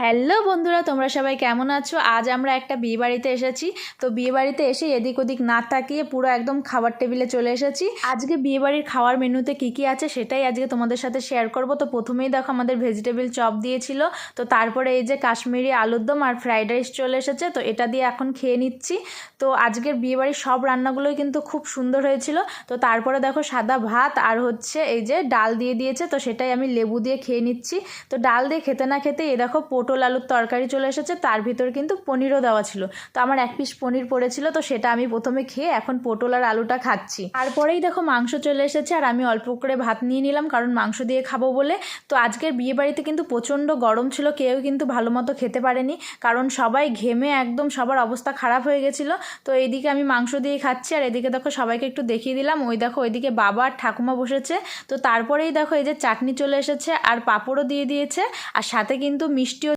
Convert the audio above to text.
Hello বন্ধুরা, তোমরা সবাই কেমন আছো? আজ আমরা একটা বিয়ে বাড়িতে এসেছি। তো বিয়ে বাড়িতে এসে এদিক ওদিক না তাকিয়ে পুরো একদম খাবার টেবিলে চলে এসেছি। আজকে বিয়ে বাড়ির খাওয়ার মেনুতে কি কি আছে সেটাই আজকে তোমাদের সাথে শেয়ার করব। তো প্রথমেই দেখো আমাদের ভেজিটেবল চপ দিয়েছিল। তো তারপরে এই যে কাশ্মীরি আলুর দম আর ফ্রাইড রাইস চলে এসেছে। তো এটা দিয়ে এখন খেয়ে নিচ্ছি। তো আজকের বিয়ে বাড়ির সব রান্নাগুলোই কিন্তু খুব সুন্দর হয়েছিল। তো তারপরে দেখো সাদা ভাত আর হচ্ছে এই যে ডাল দিয়ে দিয়েছে। তো সেটাই আমি লেবু দিয়ে খেয়ে নিচ্ছি। তো ডাল দিয়ে খেতে না খেতে এই দেখো পটল আলুর তরকারি চলে এসেছে, তার ভিতর কিন্তু পনিরও দেওয়া ছিল। তো আমার এক পিস পনির পড়েছিল, তো সেটা আমি প্রথমে খেয়ে এখন পটল আর আলুটা খাচ্ছি। তারপরেই দেখো মাংস চলে এসেছে আর আমি অল্প করে ভাত নিয়ে নিলাম, কারণ মাংস দিয়ে খাবো বলে। তো আজকের বিয়ে বাড়িতে কিন্তু প্রচণ্ড গরম ছিল, কেউ কিন্তু ভালো মতো খেতে পারেনি, কারণ সবাই ঘেমে একদম সবার অবস্থা খারাপ হয়ে গেছিলো। তো এইদিকে আমি মাংস দিয়ে খাচ্ছি আর এদিকে দেখো সবাইকে একটু দেখিয়ে দিলাম। ওই দেখো ওইদিকে বাবা আর ঠাকুমা বসেছে। তো তারপরেই দেখো এই যে চাটনি চলে এসেছে আর পাঁপড়ও দিয়ে দিয়েছে, আর সাথে কিন্তু মিষ্টিও